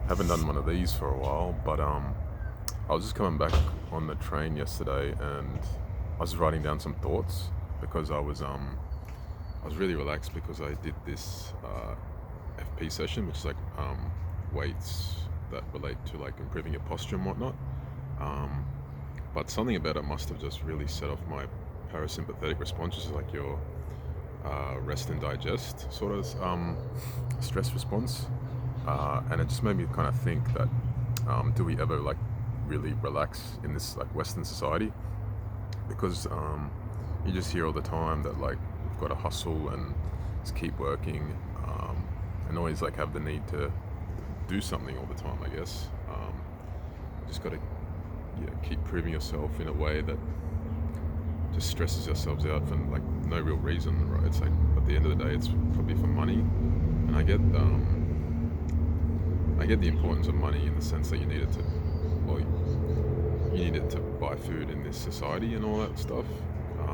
Haven't done one of these for a while, but I was just coming back on the train yesterday, and I was writing down some thoughts because I was really relaxed because I did this FP session, which is like weights that relate to like improving your posture and whatnot. Um, but something about it must have just really set off my parasympathetic response, which is like your rest and digest sort of stress response. And it just made me kind of think that do we ever like really relax in this like Western society? Because you just hear all the time that like we've got to hustle and just keep working, and always like have the need to do something all the time. I guess just got to keep proving yourself in a way that just stresses yourselves out for like no real reason, right? It's like at the end of the day, it's probably for money, and I get the importance of money in the sense that you need it to, well, you need it to buy food in this society and all that stuff.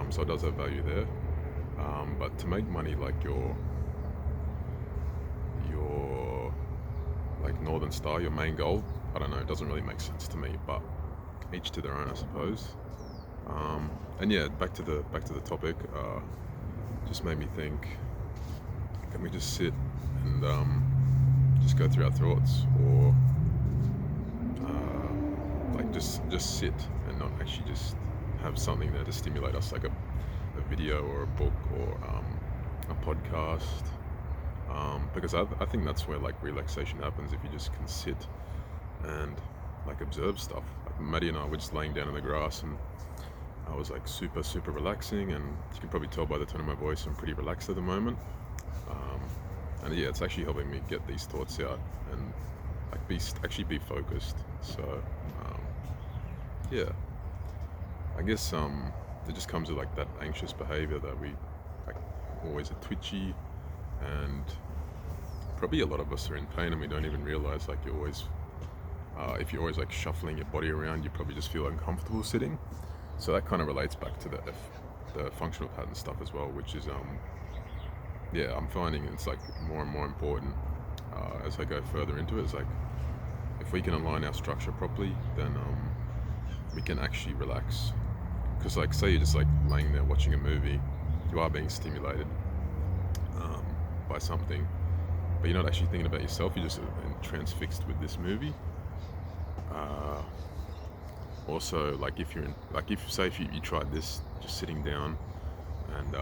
So it does have value there. But to make money like your like Northern Star, your main goal, I don't know, it doesn't really make sense to me. But each to their own, I suppose. And yeah, back to the topic. Just made me think. Can we just sit and just go through our thoughts, or like just sit and not actually just have something there to stimulate us, like a video or a book or a podcast? Because I think that's where like relaxation happens, if you just can sit and like observe stuff. Like Maddie and I were just laying down in the grass, and I was like super relaxing, and you can probably tell by the tone of my voice I'm pretty relaxed at the moment. Um, and yeah, it's actually helping me get these thoughts out and like actually be focused. So yeah, I guess it just comes with like that anxious behavior that we like always are twitchy, and probably a lot of us are in pain and we don't even realize like you're always if you're always like shuffling your body around, you probably just feel uncomfortable sitting. So that kind of relates back to the functional pattern stuff as well, which is yeah, I'm finding it's like more and more important as I go further into it. It's like if we can align our structure properly, then we can actually relax. Because like say you're just like laying there watching a movie, you are being stimulated um, by something, but you're not actually thinking about yourself. You're just transfixed with this movie. Uh, Also, like if you're in, like if say if you tried this just sitting down, and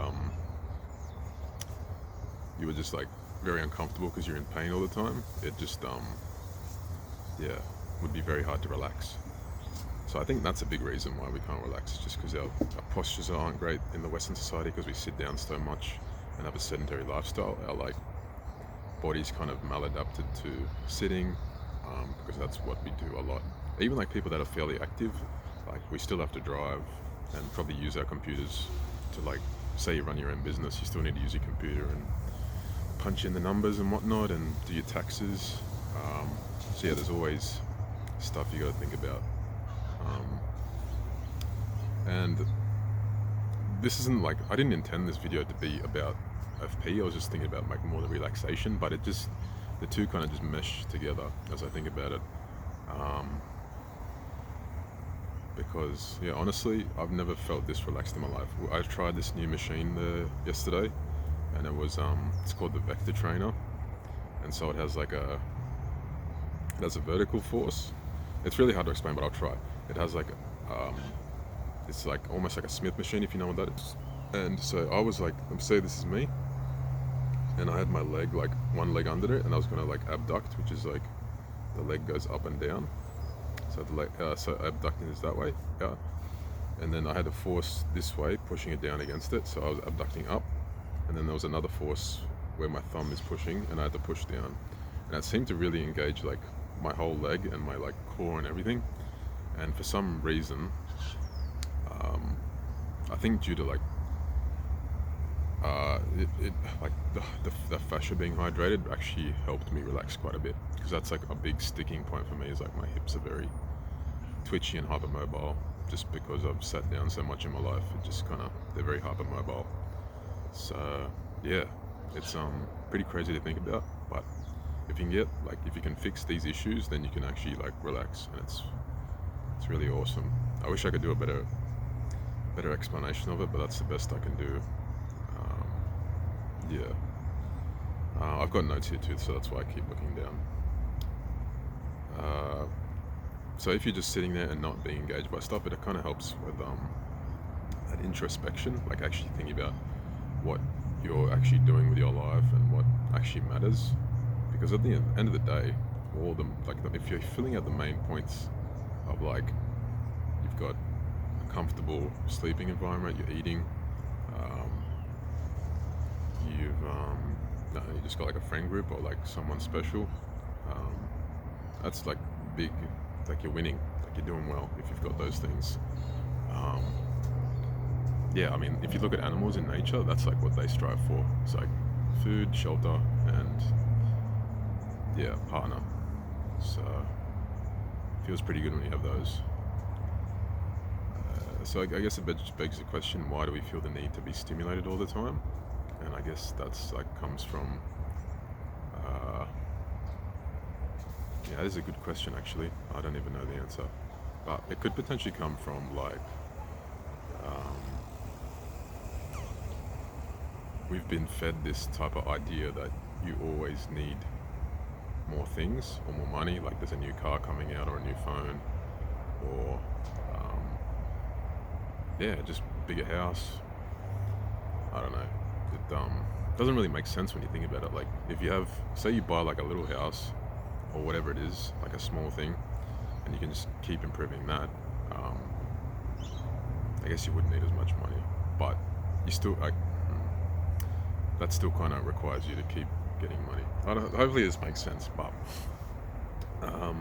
you were just like very uncomfortable because you're in pain all the time, it just yeah, would be very hard to relax. So I think that's a big reason why we can't relax. It's just because our postures aren't great in the Western society, because we sit down so much and have a sedentary lifestyle. Our like body's kind of maladapted to sitting, because that's what we do a lot. Even like people that are fairly active, like we still have to drive and probably use our computers to like, say you run your own business, you still need to use your computer and punch in the numbers and whatnot and do your taxes. So yeah, there's always stuff you got to think about. And this isn't like, I didn't intend this video to be about FP. I was just thinking about like more the relaxation, but it just, the two kind of just mesh together as I think about it. Because yeah, honestly, I've never felt this relaxed in my life. I tried this new machine yesterday, and it was it's called the Vector Trainer, and so it has like it has a vertical force. It's really hard to explain, but I'll try. It has like um, it's like almost like a Smith machine, if you know what that is. And so I was like, say this is me, and I had my leg, like one leg under it, and I was gonna like abduct, which is like the leg goes up and down. So the leg, so abducting is that way, yeah. And then I had a force this way, pushing it down against it. So I was abducting up, and then there was another force where my thumb is pushing, and I had to push down. And it seemed to really engage like my whole leg and my like core and everything. And for some reason, I think due to like it like the fascia being hydrated actually helped me relax quite a bit, because that's like a big sticking point for me, is like my hips are very twitchy and hypermobile, just because I've sat down so much in my life. It just kind of, they're very hypermobile. So yeah, it's pretty crazy to think about, but if you can get like if you can fix these issues, then you can actually like relax, and it's really awesome. I wish I could do a better explanation of it, but that's the best I can do. Um, yeah. I've got notes here too, so that's why I keep looking down. So if you're just sitting there and not being engaged by stuff, it kind of helps with that introspection, like actually thinking about what you're actually doing with your life and what actually matters. Because at the end of the day, all the if you're filling out the main points of like you've got a comfortable sleeping environment, you're eating, um, you've no, you just got like a friend group or like someone special. Um, that's like big. Like you're winning. Like you're doing well if you've got those things. Um, yeah, I mean, if you look at animals in nature, that's like what they strive for. It's like food, shelter, and yeah, partner. So it feels pretty good when you have those. So I guess it just begs the question: why do we feel the need to be stimulated all the time? And I guess that's like comes from. Yeah, this is a good question actually. I don't even know the answer, but it could potentially come from like we've been fed this type of idea that you always need more things or more money, like there's a new car coming out or a new phone, or yeah, just bigger house. I don't know. It doesn't really make sense when you think about it. Like if you have, say you buy like a little house or whatever it is, like a small thing, and you can just keep improving that. I guess you wouldn't need as much money, but you still like that still kind of requires you to keep getting money. Hopefully this makes sense, but I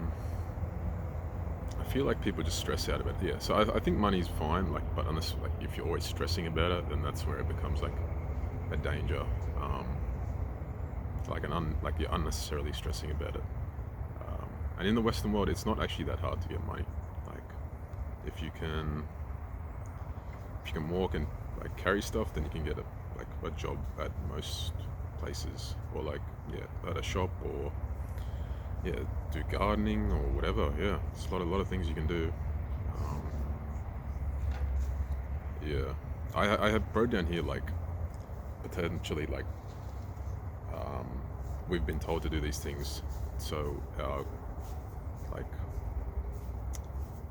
feel like people just stress out about it. Yeah, so I think money's fine, like, but unless like if you're always stressing about it, then that's where it becomes like a danger. Like you're unnecessarily stressing about it. And in the Western world, it's not actually that hard to get money. Like if you can walk and like carry stuff, then you can get a job at most places, or like at a shop, or do gardening or whatever. Yeah, it's a lot of things you can do. Yeah, I have wrote down here like potentially like we've been told to do these things, so like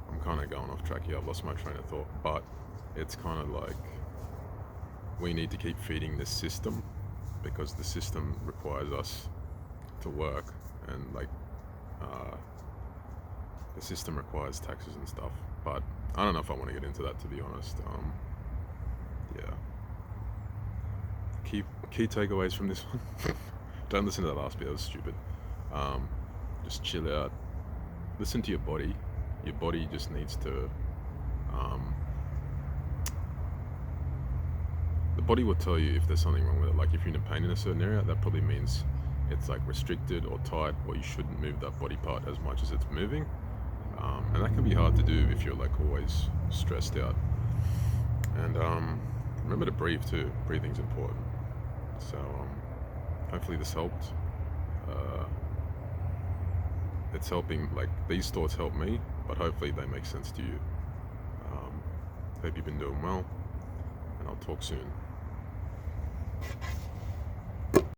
I'm kind of going off track here. I've lost my train of thought, but it's kind of like we need to keep feeding this system because the system requires us to work, and like the system requires taxes and stuff. But I don't know if I want to get into that, to be honest. Yeah. Key takeaways from this one. Don't listen to that last bit, that was stupid. Just chill out. Listen to your body. Your body just needs to the body will tell you if there's something wrong with it. Like if you're in pain in a certain area, that probably means it's like restricted or tight, or you shouldn't move that body part as much as it's moving. And that can be hard to do if you're like always stressed out. And remember to breathe too. Breathing's important. So hopefully this helped. It's helping, like these thoughts help me, but hopefully they make sense to you. Hope you've been doing well, and I'll talk soon.